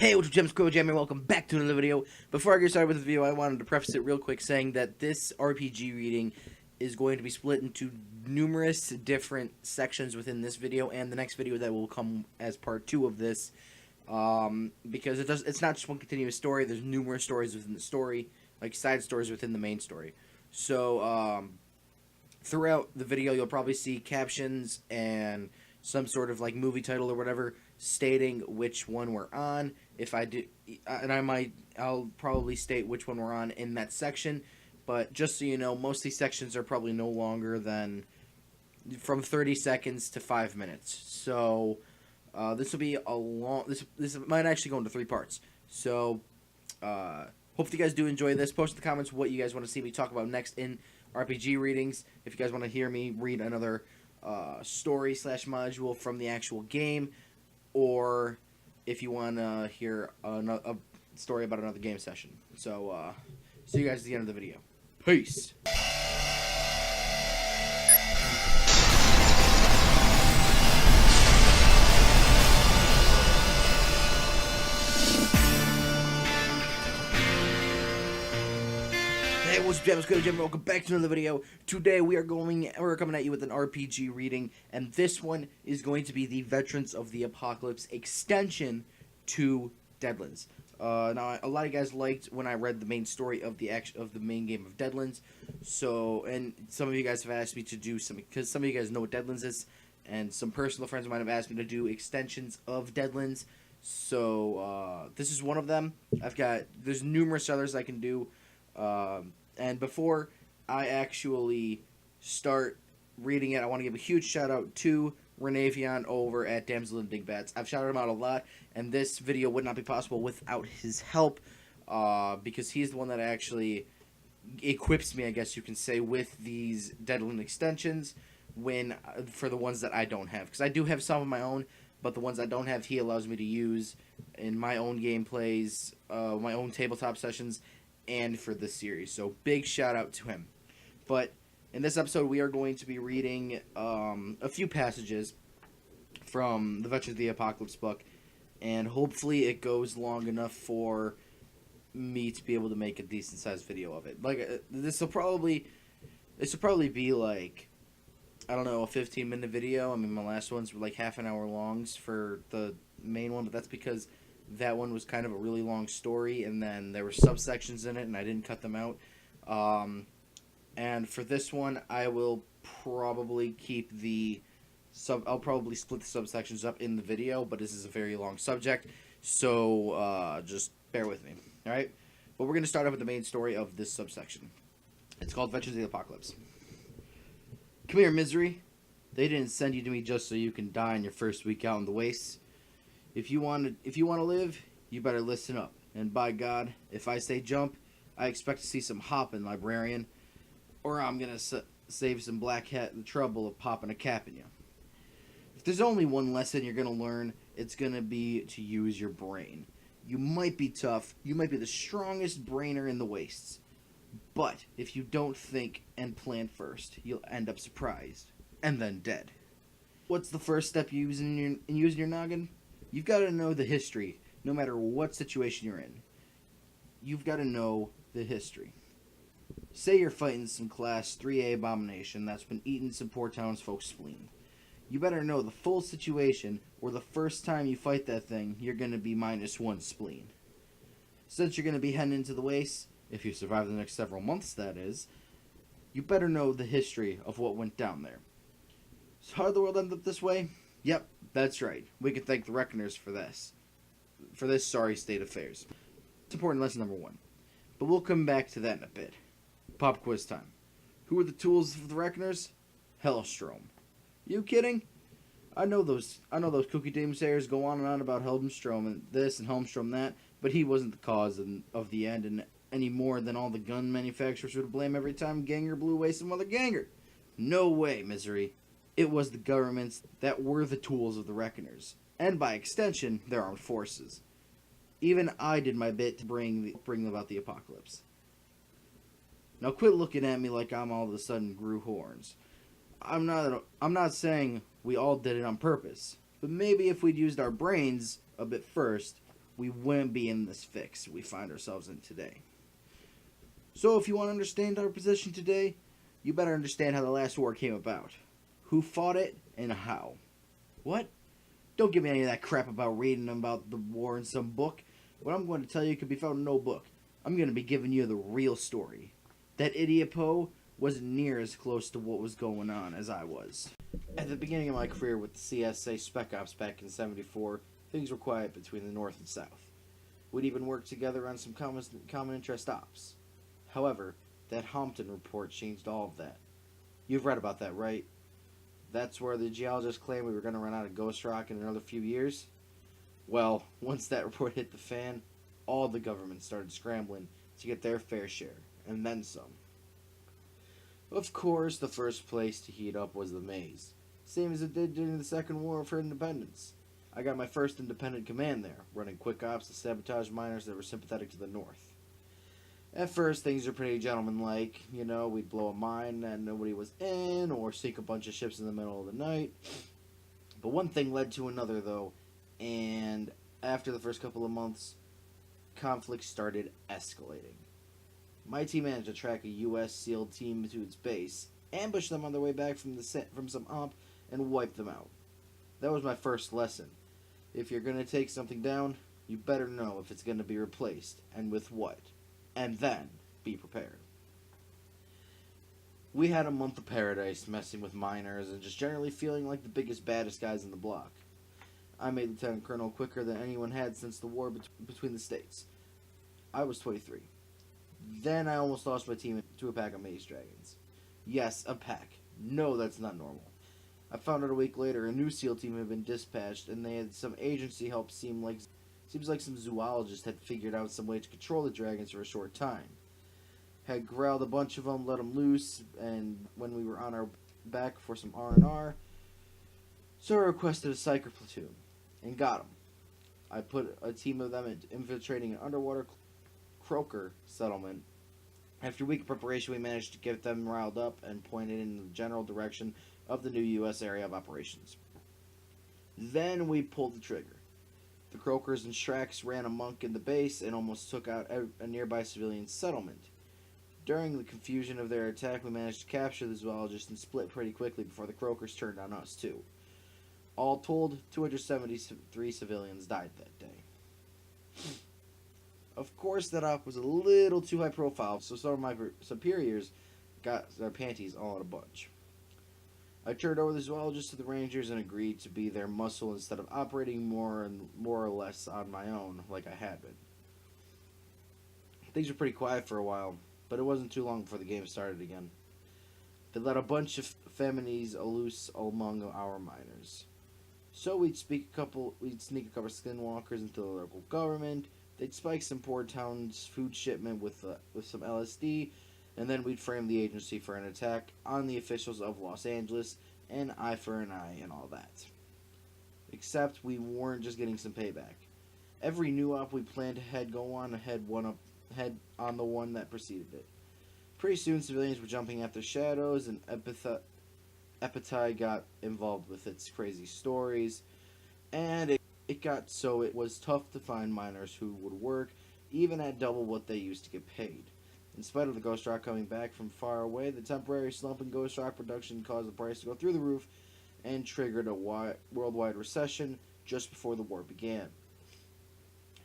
Hey, what's up, Gems? Cool Jam, and welcome back to another video. Before I get started with the video, I wanted to preface it real quick saying that this RPG reading is going to be split into numerous different sections within this video and the next video that will come as part 2 of this. Because it's not just one continuous story, there's numerous stories within the story, like side stories within the main story. So, throughout the video, you'll probably see captions and some sort of like movie title or whatever stating which one we're on. If I do, and I'll probably state which one we're on in that section. But just so you know, most of these sections are probably no longer than from 30 seconds to 5 minutes. So this will be a long. This might actually go into 3 parts. So hopefully you guys do enjoy this. Post in the comments what you guys want to see me talk about next in RPG readings. If you guys want to hear me read another story / module from the actual game, or if you want to hear a story about another game session. So see you guys at the end of the video. Peace. Hey, what's up, Jam? Good, Jam. Welcome back to another video. Today we're coming at you with an RPG reading, and this one is going to be the Veterans of the Apocalypse extension to Deadlands. Now, a lot of you guys liked when I read the main story of the main game of Deadlands. So, and some of you guys have asked me to do some, because some of you guys know what Deadlands is, and some personal friends might have asked me to do extensions of Deadlands. So, this is one of them. There's numerous others I can do. And before I actually start reading it, I want to give a huge shout out to Renavion over at Damsel and Dingbats. I've shouted him out a lot, and this video would not be possible without his help, because he's the one that actually equips me, I guess you can say, with these Deadlands extensions for the ones that I don't have. Because I do have some of my own, but the ones I don't have, he allows me to use in my own gameplays, my own tabletop sessions, and for this series. So big shout out to him. But in this episode we are going to be reading a few passages from the Veterans of the Apocalypse book, and hopefully it goes long enough for me to be able to make a decent sized video of it. Like this will probably be like, I don't know, a 15-minute video. I mean, my last ones were like half an hour longs for the main one, but that's because that one was kind of a really long story, and then there were subsections in it, and I didn't cut them out. And for this one, I will probably keep I'll probably split the subsections up in the video, but this is a very long subject, so just bear with me, alright? But we're going to start off with the main story of this subsection. It's called Veterans of the Apocalypse. Come here, misery. They didn't send you to me just so you can die in your first week out in the wastes. If you want to live, you better listen up. And by God, if I say jump, I expect to see some hopping, librarian, or I'm gonna save some black hat the trouble of popping a cap in you. If there's only one lesson you're gonna learn, it's gonna be to use your brain. You might be tough, you might be the strongest brainer in the wastes, but if you don't think and plan first, you'll end up surprised and then dead. What's the first step you use in using your noggin? You've got to know the history, no matter what situation you're in. You've got to know the history. Say you're fighting some Class 3A abomination that's been eating some poor townsfolk's spleen. You better know the full situation, or the first time you fight that thing, you're going to be -1 spleen. Since you're going to be heading into the wastes, if you survive the next several months, that is, you better know the history of what went down there. So how did the world end up this way? Yep, that's right. We can thank the Reckoners for this sorry state of affairs. It's important lesson number 1. But we'll come back to that in a bit. Pop quiz time. Who are the tools of the Reckoners? Hellstrom. You kidding? I know those kooky doomsayers go on and on about Hellstrom and this and Hellstrom that, but he wasn't the cause of the end, and any more than all the gun manufacturers would blame every time Ganger blew away some other Ganger. No way, misery. It was the governments that were the tools of the Reckoners, and by extension, their armed forces. Even I did my bit to bring about the apocalypse. Now quit looking at me like I'm all of a sudden grew horns. I'm not saying we all did it on purpose, but maybe if we'd used our brains a bit first, we wouldn't be in this fix we find ourselves in today. So if you want to understand our position today, you better understand how the last war came about, who fought it, and how. What? Don't give me any of that crap about reading about the war in some book. What I'm going to tell you can be found in no book. I'm going to be giving you the real story. That idiot Poe wasn't near as close to what was going on as I was. At the beginning of my career with the CSA Spec Ops back in '74, things were quiet between the North and South. We'd even worked together on some common interest ops. However, that Hampton report changed all of that. You've read about that, right? That's where the geologists claimed we were going to run out of ghost rock in another few years? Well, once that report hit the fan, all the governments started scrambling to get their fair share, and then some. Of course, the first place to heat up was the maze, same as it did during the Second War for Independence. I got my first independent command there, running quick ops to sabotage miners that were sympathetic to the North. At first, things were pretty gentlemanlike. You know, we'd blow a mine that nobody was in, or sink a bunch of ships in the middle of the night. But one thing led to another, though, and after the first couple of months, conflict started escalating. My team managed to track a U.S. SEAL team to its base, ambush them on their way back from some omp, and wipe them out. That was my first lesson. If you're going to take something down, you better know if it's going to be replaced, and with what. And then, be prepared. We had a month of paradise messing with miners and just generally feeling like the biggest, baddest guys in the block. I made Lieutenant Colonel quicker than anyone had since the war between the states. I was 23. Then I almost lost my team to a pack of maze dragons. Yes, a pack. No, that's not normal. I found out a week later a new SEAL team had been dispatched and they had some agency help. Seems like some zoologist had figured out some way to control the dragons for a short time. Had corralled a bunch of them, let them loose, and when we were on our back for some R&R, so I requested a psyker platoon, and got them. I put a team of them infiltrating an underwater croaker settlement. After a week of preparation, we managed to get them riled up and pointed in the general direction of the new U.S. area of operations. Then we pulled the trigger. The croakers and Shreks ran amok in the base and almost took out a nearby civilian settlement. During the confusion of their attack, we managed to capture the zoologist and split pretty quickly before the croakers turned on us, too. All told, 273 civilians died that day. Of course, that op was a little too high profile, so some of my superiors got their panties all in a bunch. I turned over the zoologist to the Rangers and agreed to be their muscle instead of operating more or less on my own like I had been. Things were pretty quiet for a while, but it wasn't too long before the game started again. They let a bunch of feminies loose among our miners. So we'd sneak a couple skinwalkers into the local government. They'd spike some poor town's food shipment with some LSD, and then we'd frame the agency for an attack on the officials of Los Angeles, and eye for an eye and all that. Except we weren't just getting some payback. Every new op we planned had on the one that preceded it. Pretty soon civilians were jumping at their shadows, and Epitei got involved with its crazy stories, and it got so it was tough to find miners who would work even at double what they used to get paid. In spite of the Ghost Rock coming back from far away, the temporary slump in Ghost Rock production caused the price to go through the roof and triggered a worldwide recession just before the war began.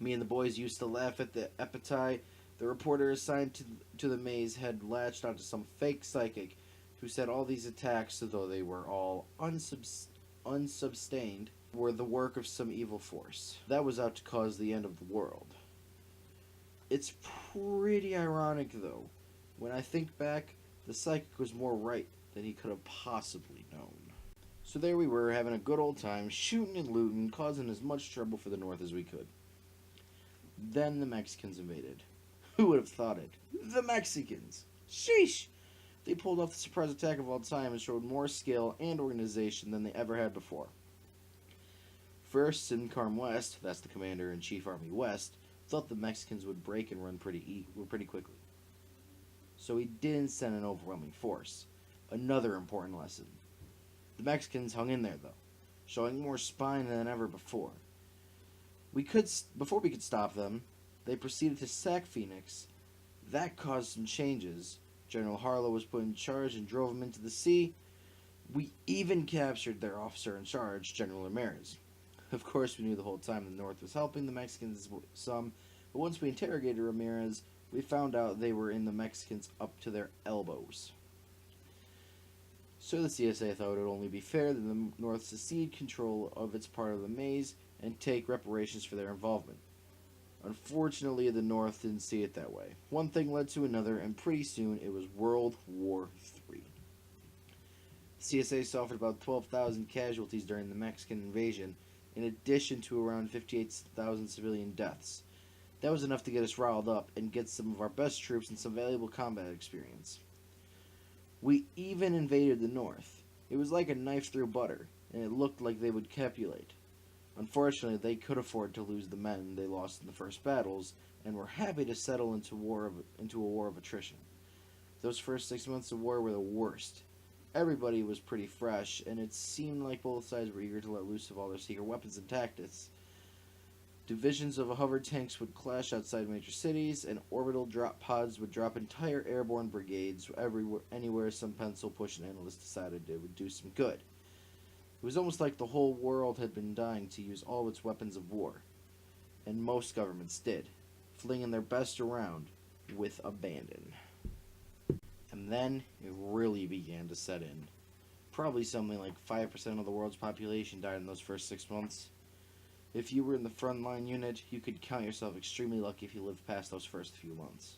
Me and the boys used to laugh at the Epitei. The reporter assigned to the maze had latched onto some fake psychic who said all these attacks, though they were all unsubstained, were the work of some evil force that was out to cause the end of the world. It's pretty ironic, though. When I think back, the psychic was more right than he could have possibly known. So there we were, having a good old time, shooting and looting, causing as much trouble for the North as we could. Then the Mexicans invaded. Who would have thought it? The Mexicans! Sheesh! They pulled off the surprise attack of all time and showed more skill and organization than they ever had before. First, Sincarm West, that's the Commander-in-Chief Army West, thought the Mexicans would break and run pretty quickly. So he didn't send an overwhelming force. Another important lesson. The Mexicans hung in there, though, showing more spine than ever before. Before we could stop them, they proceeded to sack Phoenix. That caused some changes. General Harlow was put in charge and drove them into the sea. We even captured their officer in charge, General Ramirez. Of course, we knew the whole time the North was helping the Mexicans some, but once we interrogated Ramirez, we found out they were in the Mexicans up to their elbows. So the CSA thought it would only be fair that the North secede control of its part of the maze and take reparations for their involvement. Unfortunately, the North didn't see it that way. One thing led to another, and pretty soon it was World War III. The CSA suffered about 12,000 casualties during the Mexican invasion, in addition to around 58,000 civilian deaths. That was enough to get us riled up and get some of our best troops and some valuable combat experience. We even invaded the North. It was like a knife through butter, and it looked like they would capitulate. Unfortunately, they could afford to lose the men they lost in the first battles, and were happy to settle into a war of attrition. Those first 6 months of war were the worst. Everybody was pretty fresh, and it seemed like both sides were eager to let loose of all their secret weapons and tactics. Divisions of hover tanks would clash outside major cities, and orbital drop pods would drop entire airborne brigades anywhere some pencil-pushing analyst decided it would do some good. It was almost like the whole world had been dying to use all of its weapons of war, and most governments did, flinging their best around with abandon. And then it really began to set in. Probably something like 5% of the world's population died in those first 6 months. If you were in the frontline unit, you could count yourself extremely lucky if you lived past those first few months.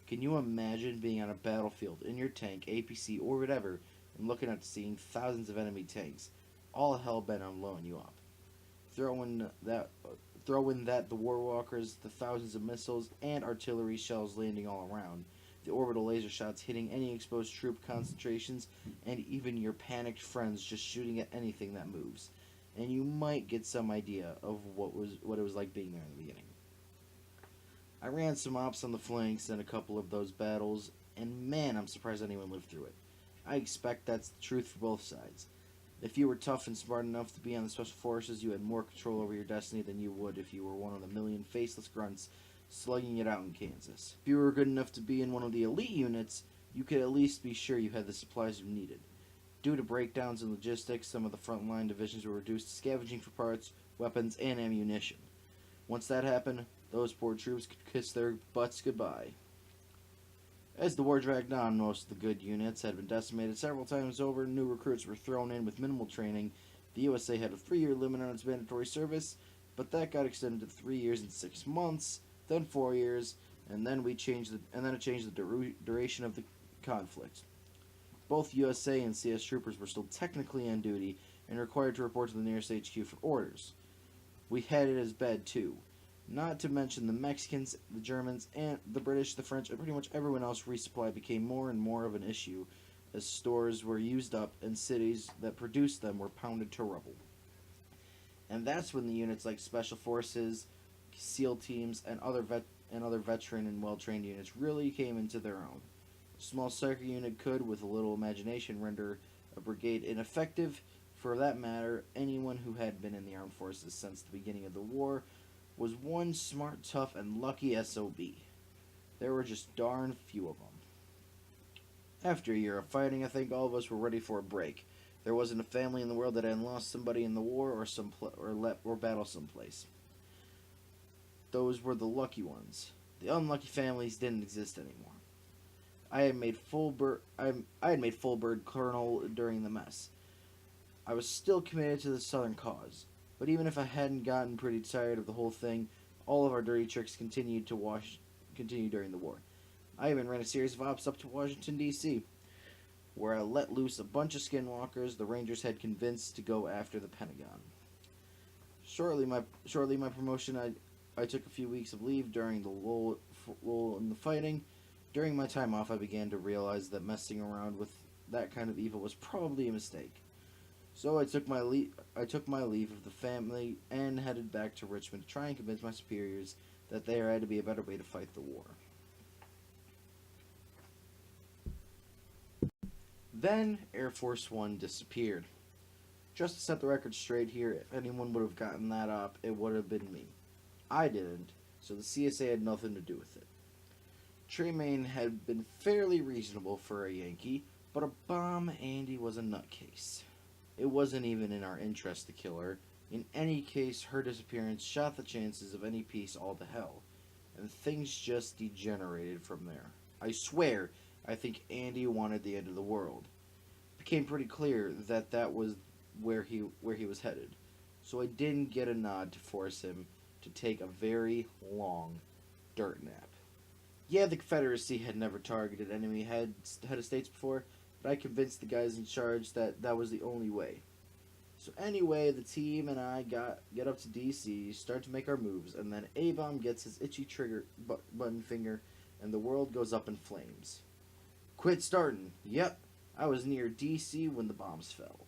Can you imagine being on a battlefield in your tank, APC, or whatever, and looking at seeing thousands of enemy tanks, all hell bent on blowing you up? Throw in that the Warwalkers, the thousands of missiles and artillery shells landing all around, the orbital laser shots hitting any exposed troop concentrations, and even your panicked friends just shooting at anything that moves. And you might get some idea of what it was like being there in the beginning. I ran some ops on the flanks in a couple of those battles, and man, I'm surprised anyone lived through it. I expect that's the truth for both sides. If you were tough and smart enough to be on the Special Forces, you had more control over your destiny than you would if you were one of the million faceless grunts slugging it out in Kansas. If you were good enough to be in one of the elite units, you could at least be sure you had the supplies you needed. Due to breakdowns in logistics, some of the frontline divisions were reduced to scavenging for parts, weapons, and ammunition. Once that happened, those poor troops could kiss their butts goodbye. As the war dragged on, most of the good units had been decimated several times over, new recruits were thrown in with minimal training. The USA had a 3-year limit on its mandatory service, but that got extended to 3 years and 6 months, then 4 years, and then it changed the duration of the conflict. Both USA and CS troopers were still technically on duty and required to report to the nearest HQ for orders. We had it as bad too. Not to mention the Mexicans, the Germans, and the British, the French, and pretty much everyone else. Resupply became more and more of an issue as stores were used up and cities that produced them were pounded to rubble. And that's when the units like Special Forces, SEAL teams, and other veteran and well-trained units really came into their own. A small Psyker unit could, with a little imagination, render a brigade ineffective. For that matter, anyone who had been in the armed forces since the beginning of the war was one smart, tough, and lucky SOB. There were just darn few of them. After a year of fighting, I think all of us were ready for a break. There wasn't a family in the world that hadn't lost somebody in the war or battle someplace. Those were the lucky ones. The unlucky families didn't exist anymore. I had made full bird colonel during the mess. I was still committed to the Southern cause, but even if I hadn't gotten pretty tired of the whole thing, all of our dirty tricks continued during the war. I even ran a series of ops up to Washington, D.C., where I let loose a bunch of skinwalkers the Rangers had convinced to go after the Pentagon. Shortly my promotion, I took a few weeks of leave during the lull in the fighting. During my time off, I began to realize that messing around with that kind of evil was probably a mistake. So I took my leave of the family and headed back to Richmond to try and convince my superiors that there had to be a better way to fight the war. Then Air Force One disappeared. Just to set the record straight here, if anyone would have gotten that up, it would have been me. I didn't, so the CSA had nothing to do with it. Tremaine had been fairly reasonable for a Yankee, but a bomb Andy was a nutcase. It wasn't even in our interest to kill her. In any case, her disappearance shot the chances of any peace all to hell, and things just degenerated from there. I swear, I think Andy wanted the end of the world. It became pretty clear that that was where he was headed, so I didn't get a nod to force him to take a very long dirt nap. Yeah, the Confederacy had never targeted enemy head of states before, but I convinced the guys in charge that that was the only way. So anyway, the team and I get up to DC, start to make our moves, and then A-Bomb gets his itchy trigger button finger, and the world goes up in flames. Quit starting. Yep, I was near DC when the bombs fell.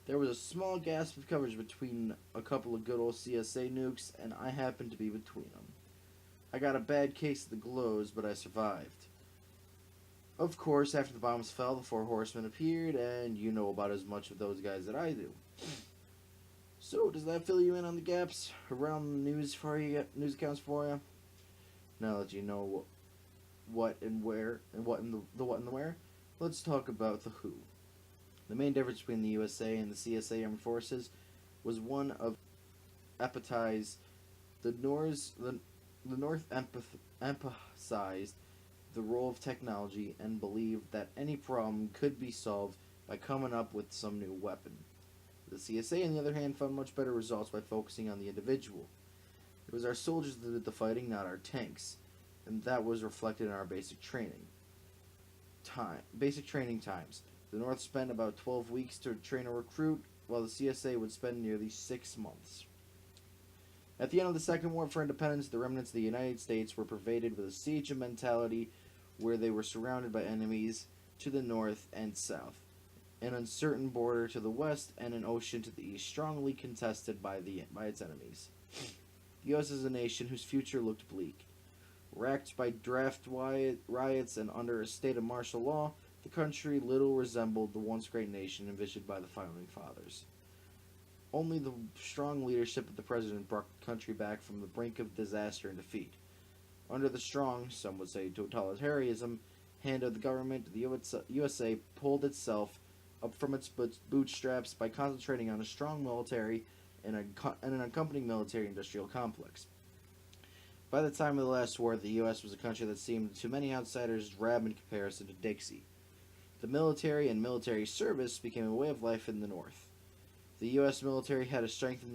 There was a small gasp of coverage between a couple of good old CSA nukes, and I happened to be between them. I got a bad case of the glows, but I survived. Of course, after the bombs fell, the Four Horsemen appeared, and you know about as much of those guys that I do. So, does that fill you in on the gaps around the news accounts for you? Now that you know what and where, and what and the what and the where, let's talk about the who. The main difference between the USA and the CSA armed forces was one of empathize. The North emphasized the role of technology and believed that any problem could be solved by coming up with some new weapon. The CSA, on the other hand, found much better results by focusing on the individual. It was our soldiers that did the fighting, not our tanks, and that was reflected in our basic training times. The North spent about 12 weeks to train a recruit, while the CSA would spend nearly 6 months. At the end of the Second War for Independence, the remnants of the United States were pervaded with a siege mentality where they were surrounded by enemies to the north and south, an uncertain border to the west, and an ocean to the east, strongly contested by its enemies. The U.S. is a nation whose future looked bleak. Racked by draft riots and under a state of martial law, the country little resembled the once great nation envisioned by the Founding Fathers. Only the strong leadership of the president brought the country back from the brink of disaster and defeat. Under the strong, some would say totalitarianism, hand of the government, the USA pulled itself up from its bootstraps by concentrating on a strong military and an accompanying military-industrial complex. By the time of the last war, the U.S. was a country that seemed to many outsiders drab in comparison to Dixie. The military and military service became a way of life in the North. The U.S. military had a strength of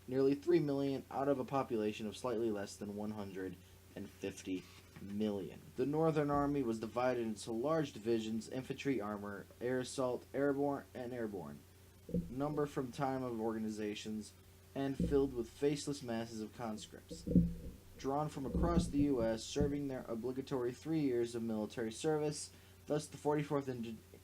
nearly 3 million out of a population of slightly less than 150 million. The Northern Army was divided into large divisions: infantry, armor, air assault, airborne, number from time of organizations, and filled with faceless masses of conscripts, drawn from across the U.S., serving their obligatory 3 years of military service. Thus, the 44th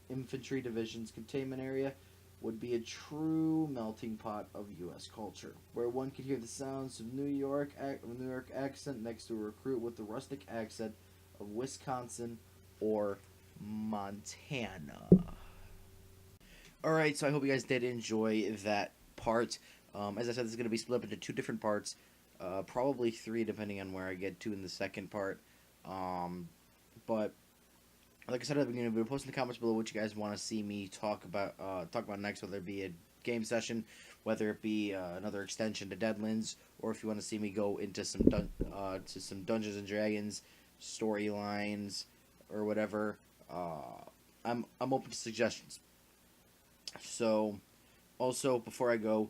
Infantry Division's containment area would be a true melting pot of U.S. culture, where one could hear the sounds of New York accent next to a recruit with the rustic accent of Wisconsin or Montana. Alright, so I hope you guys did enjoy that part. As I said, this is going to be split up into 2 different parts, probably 3 depending on where I get to in the second part. But like I said at the beginning, post in the comments below what you guys want to see me talk about next, whether it be a game session, whether it be another extension to Deadlands, or if you want to see me go into some Dungeons and Dragons storylines or whatever. I'm open to suggestions. So, also before I go,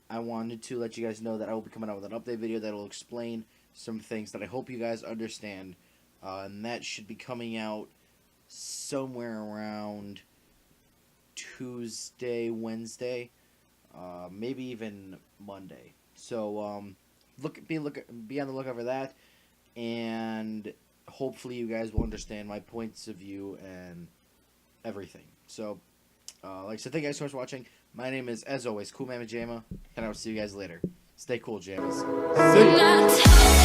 I wanted to let you guys know that I will be coming out with an update video that will explain some things that I hope you guys understand, and that should be coming out somewhere around Tuesday, Wednesday, maybe even Monday. So be on the lookout for that, and hopefully you guys will understand my points of view and everything. So, like I said, thank you guys so much for watching. My name is, as always, Cool Man Majama, and I will see you guys later. Stay cool, Jamas. See ya.